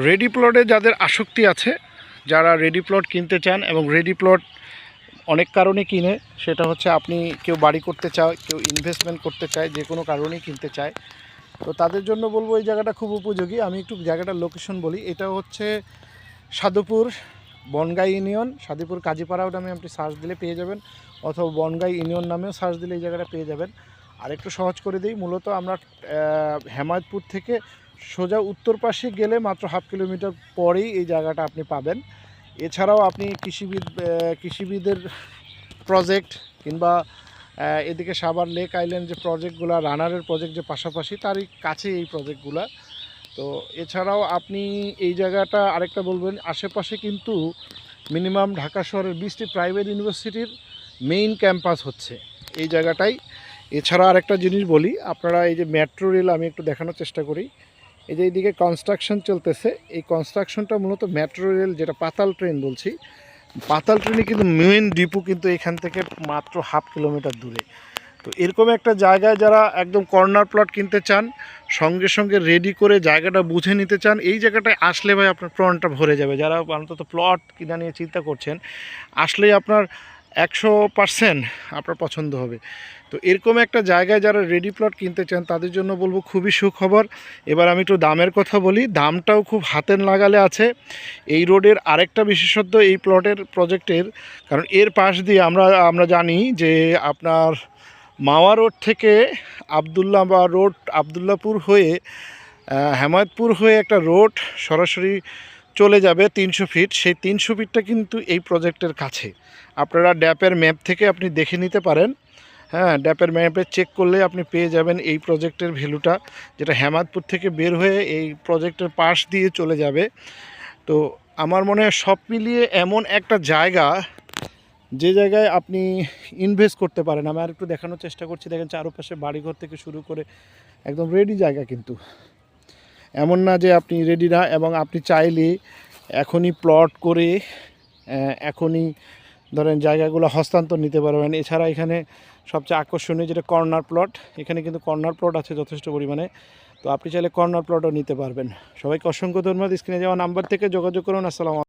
Ready প্লটে যাদের আসক্তি আছে, যারা রেডি প্লট কিনতে চান এবং রেডি প্লট অনেক কারণে কিনে, সেটা হচ্ছে আপনি কেউ বাড়ি করতে চায়, কেউ ইনভেস্টমেন্ট করতে চায়, যে কোনো কারণেই কিনতে চায়, তো তাদের জন্য বলবো এই জায়গাটা খুব উপযোগী। আমি একটু জায়গাটার লোকেশন বলি। এটা হচ্ছে সাধুপুর বনগাই ইউনিয়ন, সাধুপুর কাজীপাড়াও নামে আপনি সার্চ দিলে পেয়ে যাবেন, অথবা বনগাই ইউনিয়ন নামেও সার্চ দিলে এই জায়গাটা পেয়ে যাবেন। আর একটু সহজ করে দিই, মূলত আমরা হেমায়তপুর থেকে সোজা উত্তর পাশে গেলে মাত্র 1/2 কিলোমিটার পরেই এই জায়গাটা আপনি পাবেন। এছাড়াও আপনি কৃষিবিদের প্রজেক্ট কিংবা এদিকে সাভার লেক আইল্যান্ড যে প্রজেক্টগুলো, রানারের প্রজেক্ট যে পাশাপাশি, তারই কাছে এই প্রজেক্টগুলো। তো এছাড়াও আপনি এই জায়গাটা আরেকটা বলবেন, আশেপাশে কিন্তু মিনিমাম ঢাকা শহরের 20টি প্রাইভেট ইউনিভার্সিটির মেইন ক্যাম্পাস হচ্ছে এই জায়গাটাই। এছাড়া আরেকটা জিনিস বলি, আপনারা এই যে মেট্রো রেল আমি একটু দেখানোর চেষ্টা করি। এই যে এইদিকে কনস্ট্রাকশন চলতেছে, এই কনস্ট্রাকশনটা মূলত মেট্রো রেল, যেটা পাতাল ট্রেন বলছি, পাতাল ট্রেনে কিন্তু মেইন ডিপো কিন্তু এখান থেকে মাত্র 1/2 কিলোমিটার দূরে। তো এরকম একটা জায়গায় যারা একদম কর্নার প্লট কিনতে চান, সঙ্গে সঙ্গে রেডি করে জায়গাটা বুঝে নিতে চান, এই জায়গাটায় আসলে ভাই আপনার প্রাণটা ভরে যাবে। যারা অন্তত প্লট কিনা নিয়ে চিন্তা করছেন, আসলেই আপনার 100% আপনার পছন্দ হবে। তো এরকম একটা জায়গায় যারা রেডি প্লট কিনতে চান, তাদের জন্য বলবো খুবই সুখবর। এবার আমি একটু দামের কথা বলি, দামটাও খুব হাতের নাগালে আছে। এই রোডের আরেকটা বিশেষত্ব এই প্লটের প্রজেক্টের, কারণ এর পাশ দিয়ে আমরা জানি যে আপনার মাওয়া রোড থেকে আবদুল্লাপুর হয়ে হেমায়তপুর হয়ে একটা রোড সরাসরি চলে যাবে 300 ফিট। সেই 300 ফিটটা কিন্তু এই প্রজেক্টের কাছে। আপনারা ড্যাপের ম্যাপ থেকে আপনি দেখে নিতে পারেন। হ্যাঁ, ড্যাপের ম্যাপে চেক করলে আপনি পেয়ে যাবেন এই প্রজেক্টের ভ্যালুটা, যেটা হেমায়তপুর থেকে বের হয়ে এই প্রজেক্টের পাশ দিয়ে চলে যাবে। তো আমার মনে হয় সব মিলিয়ে এমন একটা জায়গা, যে জায়গায় আপনি ইনভেস্ট করতে পারেন। আমি আর একটু দেখানোর চেষ্টা করছি। দেখেন চারপাশে বাড়িঘর থেকে শুরু করে একদম রেডি জায়গা, কিন্তু এমন না যে আপনি রেডি না, এবং আপনি চাইলে এখনই প্লট করে এখনই ধরেন জায়গাগুলো হস্তান্তর নিতে পারবেন। এছাড়া এখানে সবচেয়ে আকর্ষণীয় যেটা কর্নার প্লট, এখানে কিন্তু কর্নার প্লট আছে যথেষ্ট পরিমাণে। তো আপনি চাইলে কর্নার প্লটও নিতে পারবেন। সবাইকে অসংখ্য ধন্যবাদ। স্ক্রিনে যাওয়া নাম্বার থেকে যোগাযোগ করুন। আসসালামু আলাইকুম।